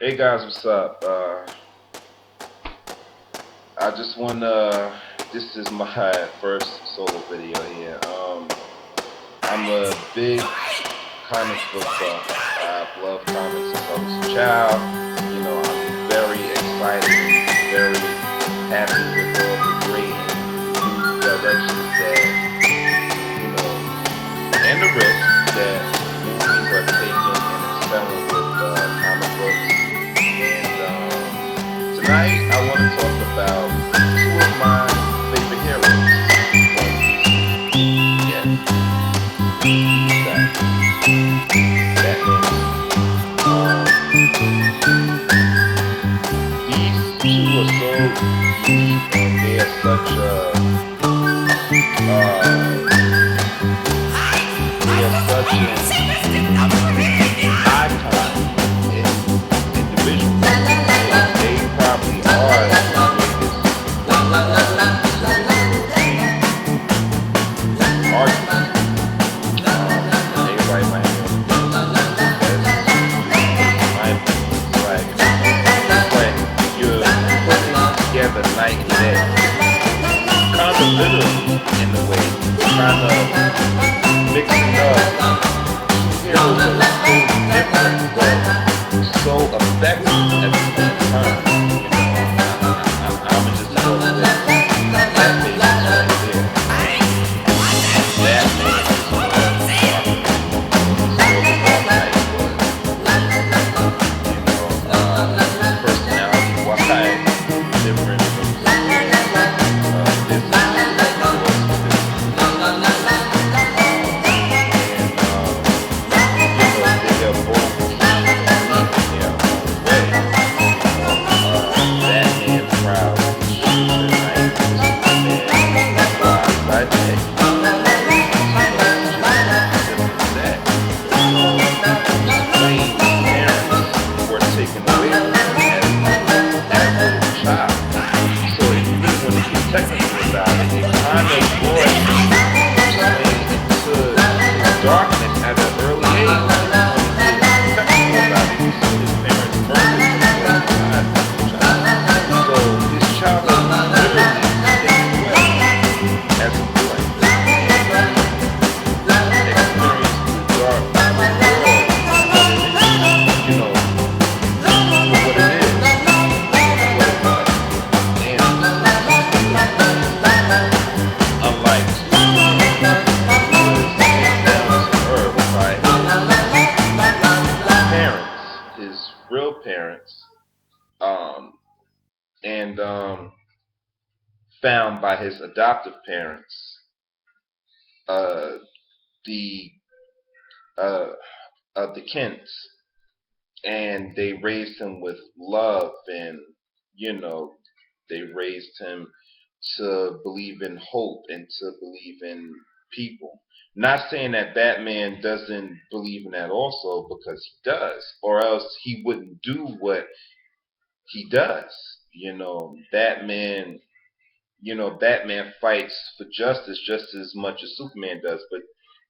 Hey guys, what's up? I just wanna. This is my first solo video here. I'm a big comic book buff. I've loved comics since I was a child. I'm very excited and very happy with all the great new directions and the risks that movies are taking and excelling with comic books. And tonight I want to talk about two of my favorite heroes from DC. Yes, exactly. Batman and Superman. These two are so unique and they are such they are such an icon in individuals. They probably are the greatest superhero artists. Everybody might be on the fence because in my opinion, it's like you're putting together night and day, kind of literally in a way, kind of mixing up two heroes that are so different but so effective at the same time. I'm just go with that basis right there. Batman is more Gotham. So the Dark Knight was, personality wise, different from Superman. This is of course and they are both unique in their own way. Batman prowls the streets at night, and Superman flies by day. Bruce Wayne's parents were taken away from him as a child. So if you really want to get technical about it, it kind of brought Bruce Wayne into his darkness at an early age. If you want to get technical about it, you see his parents murdered him when he was a child. So his childhood was literally taken away as a boy. Experienced the dark world for what it is, for what it is, what it was. And unlike Superman, who was taken down to earth by his parents, his real parents, um, and found by his adoptive parents, uh, the uh, the Kents, and they raised him with love, and you know they raised him to believe in hope and to believe in people. Not saying that Batman doesn't believe in that also, because he does, or else he wouldn't do what he does. Batman fights for justice just as much as Superman does, but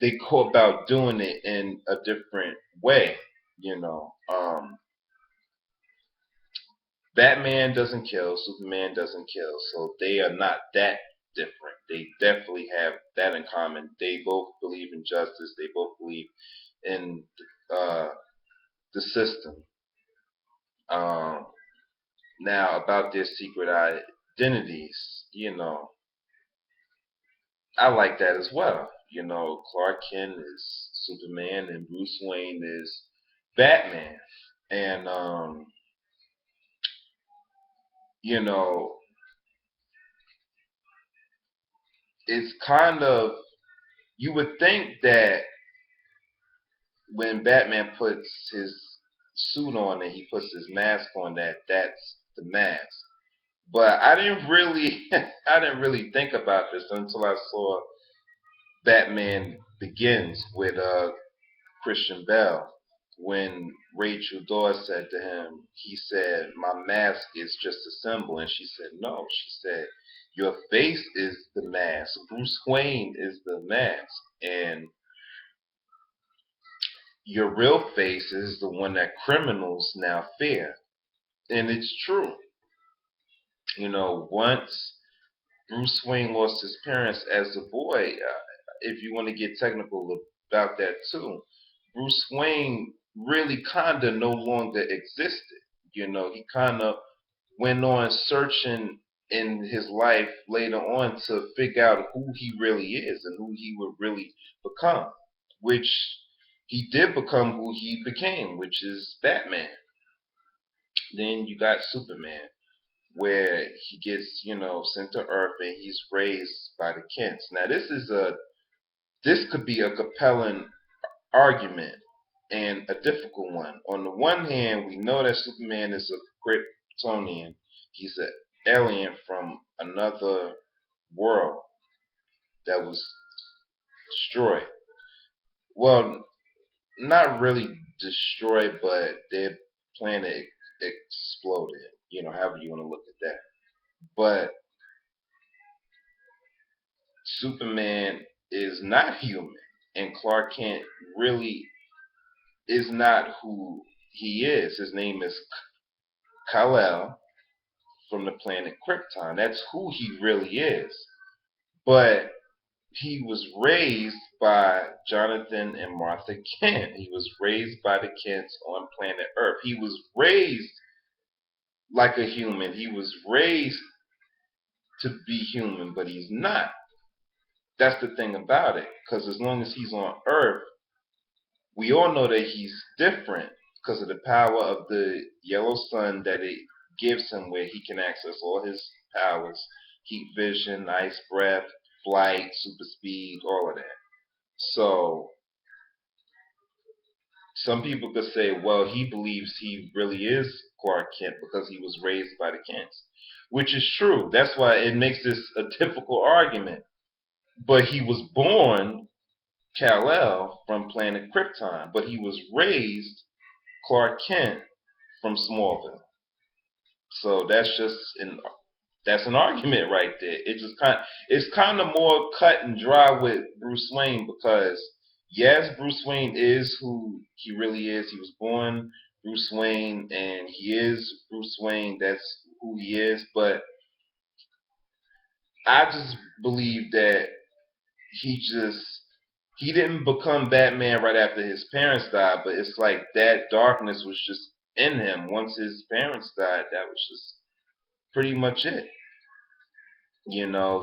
they go about doing it in a different way. You know, Batman doesn't kill, Superman doesn't kill, so they are not that different. They definitely have that in common. They both believe in justice. They both believe in uh, the system. Um, Now about their secret identities, I like that as well. Clark Kent is Superman and Bruce Wayne is Batman. And you know, it's kind of, you would think that when Batman puts his suit on and he puts his mask on, that's the mask. But I didn't really I didn't really think about this until I saw Batman Begins with Christian Bale. When Rachel Dawes said to him, he said, "My mask is just a symbol," and she said, "No." She said, "Your face is the mask. Bruce Wayne is the mask." And your real face is the one that criminals now fear. And it's true. Once Bruce Wayne lost his parents as a boy, if you want to get technical about that too, Bruce Wayne really kind of no longer existed. He kind of went on searching in his life later on to figure out who he really is and who he would really become, which he did become who he became, which is Batman. Then you got Superman, where he gets, sent to Earth and he's raised by the Kents. Now this could be a compelling argument and a difficult one. On the one hand, we know that Superman is a Kryptonian. He's an alien from another world that was destroyed. Well, not really destroyed, but their planet exploded. However you want to look at that. But Superman is not human, and Clark Kent really is not who he is. His name is Kal-El from the planet Krypton. That's who he really is. But he was raised by Jonathan and Martha Kent. He was raised by the Kents on planet Earth. He was raised like a human. He was raised to be human, but he's not. That's the thing about it. Because as long as he's on Earth, we all know that he's different because of the power of the yellow sun that it gives him, where he can access all his powers: heat vision, ice breath, flight, super speed, all of that. So some people could say, well, he believes he really is Clark Kent because he was raised by the Kents, which is true. That's why it makes this a difficult argument. But he was born Kal-El from planet Krypton, but he was raised Clark Kent from Smallville. So that's an argument right there. It's kind of more cut and dry with Bruce Wayne because yes, Bruce Wayne is who he really is. He was born Bruce Wayne and he is Bruce Wayne. That's who he is. But I just believe that he didn't become Batman right after his parents died, but it's like that darkness was just in him. Once his parents died, that was just pretty much it.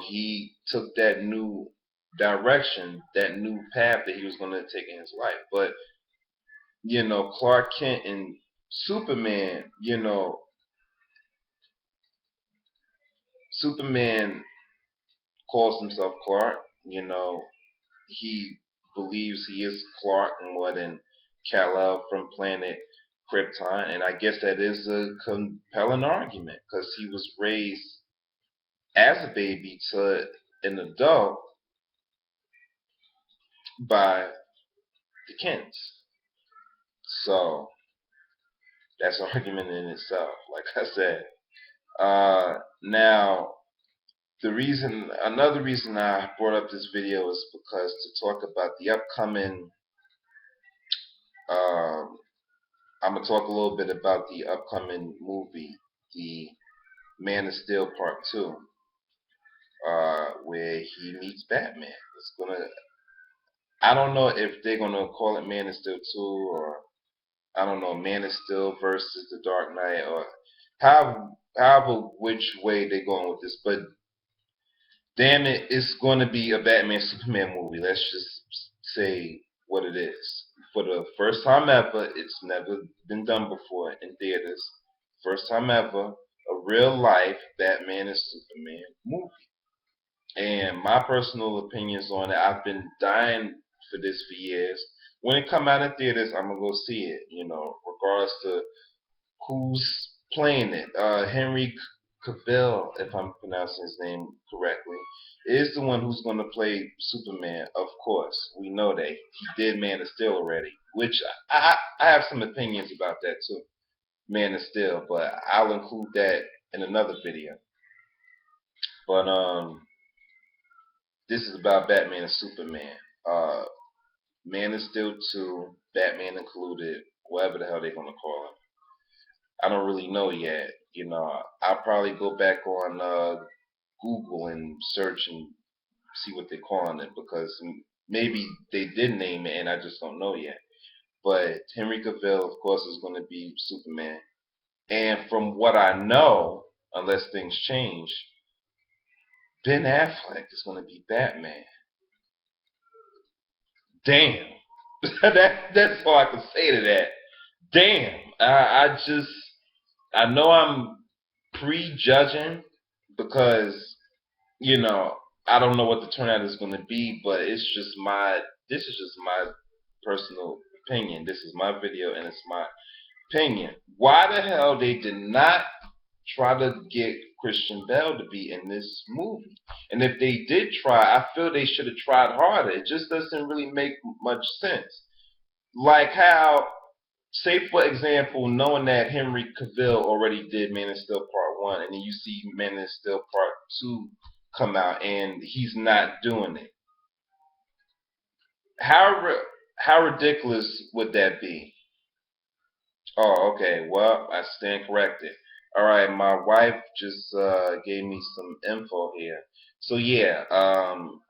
He took that new direction, that new path that he was going to take in his life. But, Clark Kent and Superman, Superman calls himself Clark. He believes he is Clark more than Kal-El from planet Krypton, and I guess that is a compelling argument because he was raised as a baby to an adult by the Kents. So that's an argument in itself, like I said. Now, another reason I brought up this video is because to talk about the upcoming, I'm going to talk a little bit about the upcoming movie, the Man of Steel Part 2, where he meets Batman. I don't know if they're going to call it Man of Steel 2 or, I don't know, Man of Steel versus The Dark Knight, or however which way they're going with this. But damn it, it's going to be a Batman Superman movie. Let's just say what it is. For the first time ever, it's never been done before in theaters. First time ever, a real life Batman and Superman movie. And my personal opinions on it, I've been dying for this for years. When it come out in theaters, I'm gonna go see it. Regardless to who's playing it. Henry Cavill, if I'm pronouncing his name correctly, is the one who's going to play Superman. Of course, we know that he did Man of Steel already, which I have some opinions about that too, Man of Steel, but I'll include that in another video. But this is about Batman and Superman. Man of Steel 2, Batman included, whatever the hell they're gonna call it. I don't really know yet. I'll probably go back on Google and search and see what they're calling it because maybe they did name it and I just don't know yet. But Henry Cavill, of course, is going to be Superman. And from what I know, unless things change, Ben Affleck is going to be Batman. Damn. That's all I can say to that. Damn. I know I'm prejudging because, you know, I don't know what the turnout is going to be, but this is just my personal opinion. This is my video and it's my opinion. Why the hell they did not try to get Christian Bale to be in this movie? And if they did try, I feel they should have tried harder. It just doesn't really make much sense. Like how, say for example, knowing that Henry Cavill already did Man of Steel Part 1, and then you see Man of Steel Part 2 come out, and he's not doing it. How ridiculous would that be? Oh, okay. Well, I stand corrected. All right, my wife just gave me some info here. So yeah,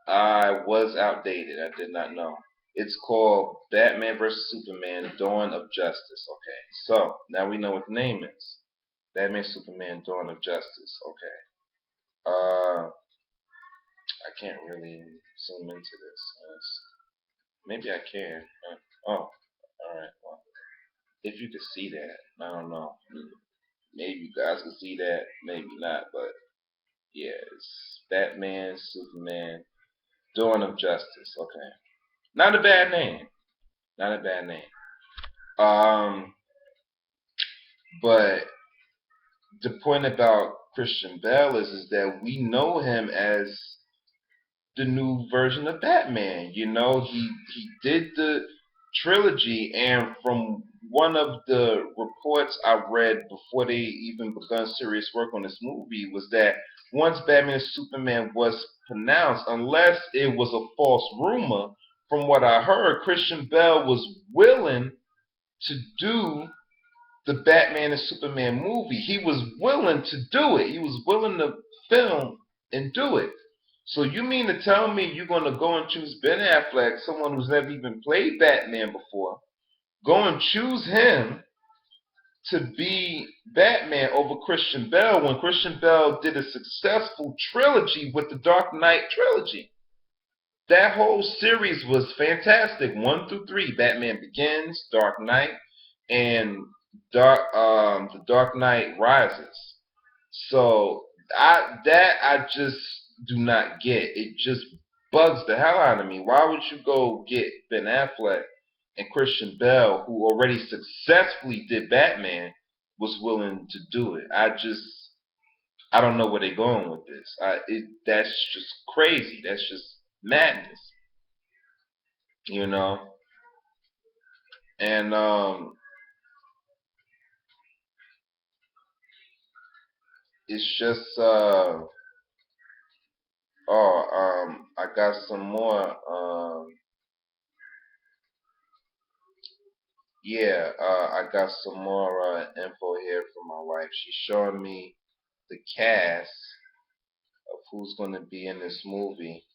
I was outdated. I did not know. It's called Batman vs Superman: Dawn of Justice. Okay, so now we know what the name is. Batman Superman: Dawn of Justice. Okay. I can't really zoom into this. Maybe I can. Oh, all right. Well, if you could see that, I don't know. Maybe you guys can see that, maybe not, but yeah, it's Batman, Superman, Dawn of Justice. Okay, not a bad name, not a bad name. Um, but the point about Christian Bale is that we know him as the new version of Batman. He did the trilogy, and from one of the reports I read before they even begun serious work on this movie was that once Batman and Superman was pronounced, unless it was a false rumor, from what I heard, Christian Bale was willing to do the Batman and Superman movie. He was willing to do it. He was willing to film and do it. So you mean to tell me you're going to go and choose Ben Affleck, someone who's never even played Batman before, go and choose him to be Batman over Christian Bale when Christian Bale did a successful trilogy with the Dark Knight trilogy? That whole series was fantastic. 1 through 3, Batman Begins, Dark Knight, and the Dark Knight Rises. So I just do not get. It just bugs the hell out of me. Why would you go get Ben Affleck and Christian Bale, who already successfully did Batman, was willing to do it? I don't know where they're going with this. That's just crazy. That's just madness, you know. And it's just I got some more. Yeah, I got some more info here from my wife. She's showing me the cast of who's going to be in this movie.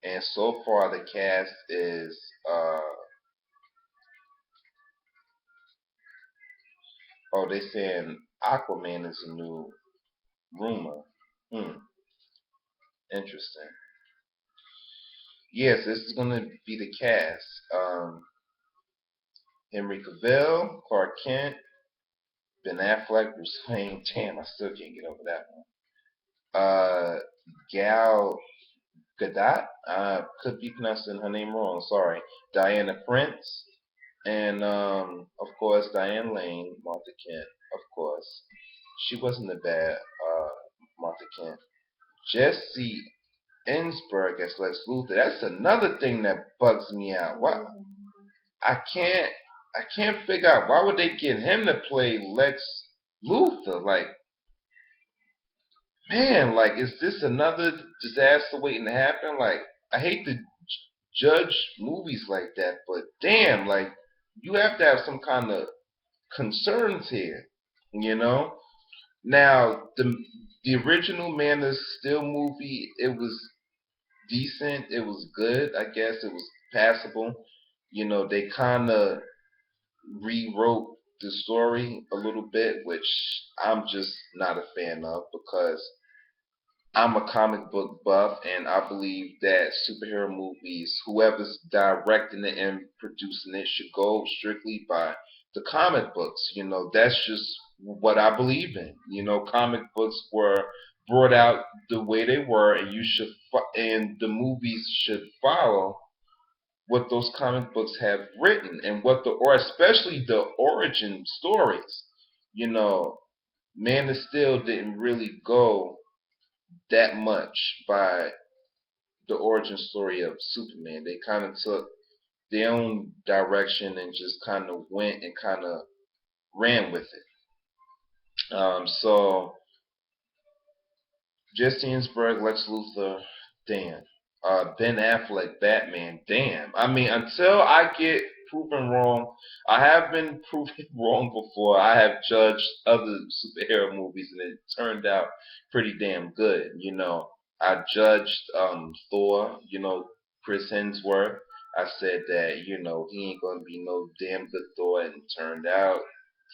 And so far the cast is they saying Aquaman is a new rumor. Interesting. Yes, this is going to be the cast. Henry Cavill, Clark Kent, Ben Affleck, Bruce Wayne. Damn, I still can't get over that one. Gal Gadot, could be pronouncing her name wrong. Sorry. Diana Prince, and of course Diane Lane, Martha Kent. Of course, she wasn't a bad Martha Kent. Jesse Eisenberg as Lex Luthor. That's another thing that bugs me out. Why I can't figure out why would they get him to play Lex Luthor? Like, man, like, is this another disaster waiting to happen? Like, I hate to judge movies like that, but damn, like, you have to have some kind of concerns here, you know? Now, the original Man of Steel movie, it was decent. It was good. I guess it was passable. They kind of rewrote the story a little bit, which I'm just not a fan of because I'm a comic book buff, and I believe that superhero movies, whoever's directing it and producing it, should go strictly by the comic books. That's just what I believe in. Comic books were brought out the way they were, and and the movies should follow what those comic books have written, and or especially the origin stories. You know, Man of Steel didn't really go that much by the origin story of Superman. They kind of took their own direction and just kind of went and kind of ran with it. So Jesse Eisenberg, Lex Luthor, damn. Ben Affleck, Batman, damn. I mean, until I get proven wrong, I have been proven wrong before. I have judged other superhero movies and it turned out pretty damn good. I judged Thor, Chris Hemsworth. I said that, he ain't gonna be no damn good Thor, and it turned out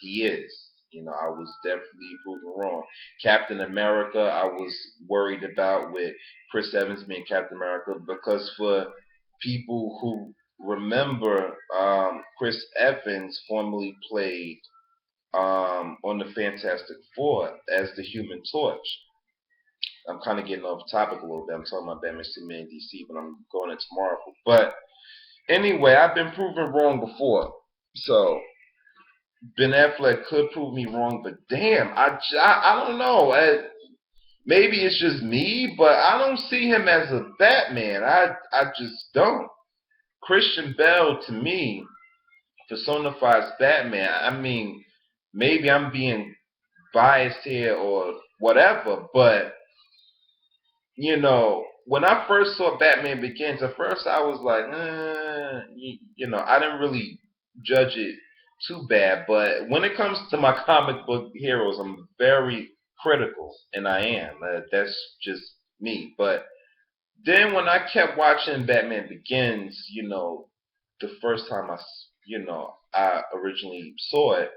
he is. I was definitely proven wrong. Captain America, I was worried about with Chris Evans being Captain America because for people who remember, Chris Evans formerly played on the Fantastic Four as the Human Torch. I'm kind of getting off topic a little bit. I'm talking about Batman, Superman, DC, but I'm going into Marvel. But anyway, I've been proven wrong before. So Ben Affleck could prove me wrong, but damn, I don't know. Maybe it's just me, but I don't see him as a Batman. I just don't. Christian Bale to me personifies Batman. I mean, maybe I'm being biased here or whatever, but when I first saw Batman Begins, at first I was like, I didn't really judge it too bad. But when it comes to my comic book heroes, I'm very critical, and I am. That's just me. But then when I kept watching Batman Begins, the first time I originally saw it,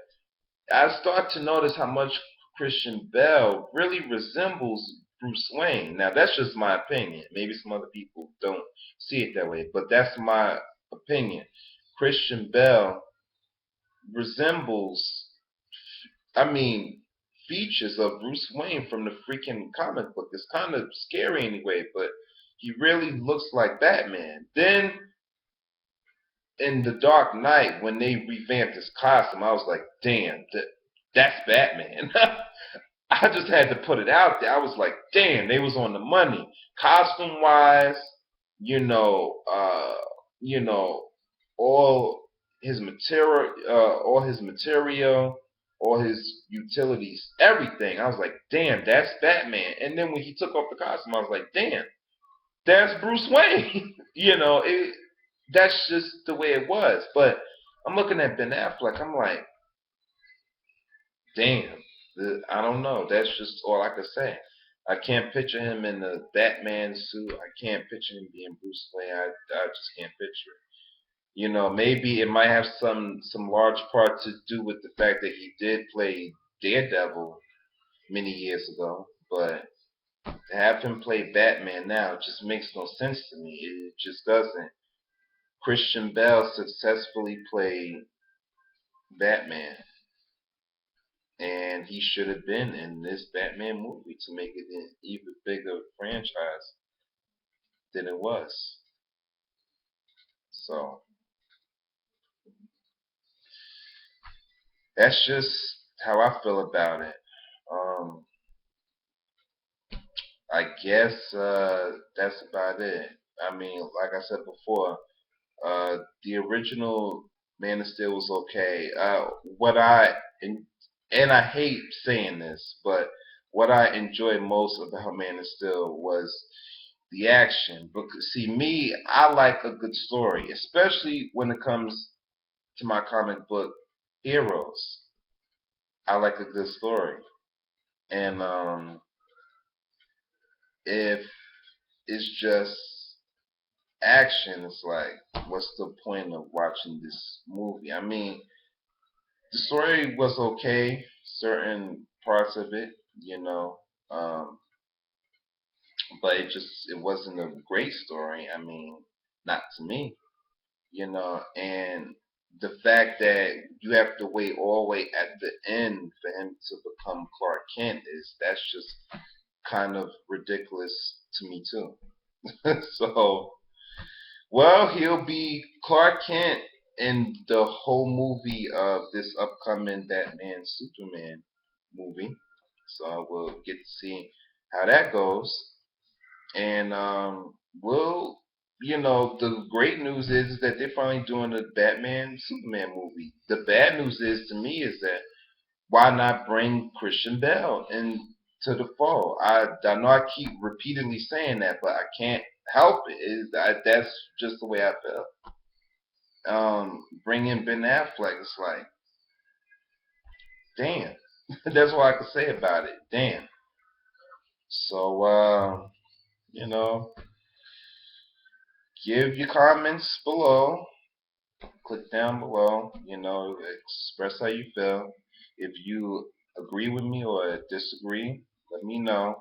I start to notice how much Christian Bale really resembles Bruce Wayne. Now that's just my opinion. Maybe some other people don't see it that way, but that's my opinion. Christian Bale resembles, I mean, features of Bruce Wayne from the freaking comic book. It's kind of scary anyway, but he really looks like Batman. Then in The Dark Knight, when they revamped his costume, I was like, damn, that's Batman. I just had to put it out there. I was like, damn, they was on the money. Costume wise, you know, uh, you know, all all his material, all his utilities, everything. I was like, damn, that's Batman. And then when he took off the costume, I was like, damn, that's Bruce Wayne. That's just the way it was. But I'm looking at Ben Affleck. I'm like, damn. I don't know. That's just all I could say. I can't picture him in the Batman suit. I can't picture him being Bruce Wayne. I just can't picture it. Maybe it might have some large part to do with the fact that he did play Daredevil many years ago, but to have him play Batman now just makes no sense to me. It just doesn't. Christian Bale successfully played Batman, and he should have been in this Batman movie to make it an even bigger franchise than it was. So that's just how I feel about it. Um, I guess that's about it. I mean, like I said before, the original Man of Steel was okay. What I and I hate saying this, but what I enjoyed most about Man of Steel was the action. Because see, me, I like a good story, especially when it comes to my comic book heroes. I like a good story, and if it's just action, it's like, what's the point of watching this movie? I mean, the story was okay, certain parts of it, um, but it wasn't a great story. I mean, not to me, and the fact that you have to wait all the way at the end for him to become Clark Kent that's just kind of ridiculous to me too. So, well, he'll be Clark Kent in the whole movie of this upcoming Batman Superman movie. So we'll get to see how that goes. And we'll, the great news is that they're finally doing a Batman Superman movie. The bad news is to me is that why not bring Christian Bale into the fold? I know I keep repeatedly saying that, but I can't help it. That's just the way I feel. Bring in Ben Affleck. It's like, damn. That's all I can say about it. Damn. So, you know, give your comments below. Click down below. Express how you feel. If you agree with me or disagree, let me know.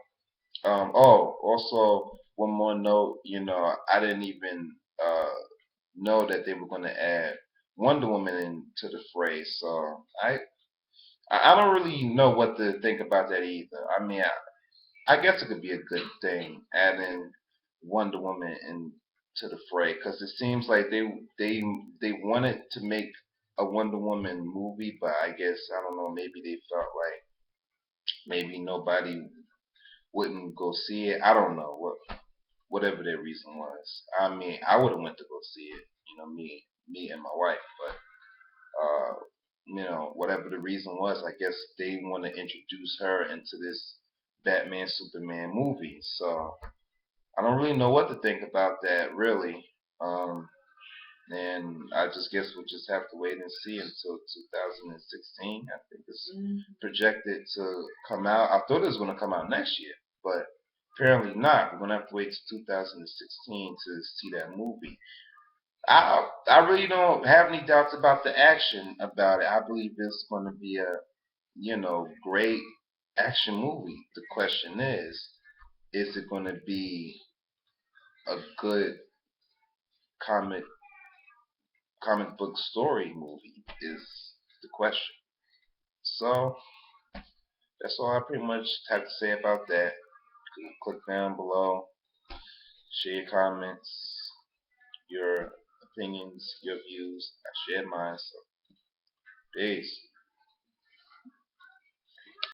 Also, one more note. I didn't even know that they were going to add Wonder Woman into the fray. So I don't really know what to think about that either. I mean, I guess it could be a good thing adding Wonder Woman into the fray because it seems like they wanted to make a Wonder Woman movie, but I guess I don't know. Maybe they felt like maybe nobody wouldn't go see it. I don't know whatever their reason was. I mean, I would have went to go see it. Me and my wife, but whatever the reason was, I guess they want to introduce her into this Batman Superman movie. So I don't really know what to think about that, really. Um, and I just guess we'll just have to wait and see until 2016. I think it's projected to come out. I thought it was going to come out next year, but apparently not. We're going to have to wait till 2016 to see that movie. I really don't have any doubts about the action about it. I believe it's going to be a great action movie. The question is it going to be a good comic comic book story movie? Is the question. So that's all I pretty much have to say about that. Click down below, share your comments, your opinions, your views. I shared mine. So peace.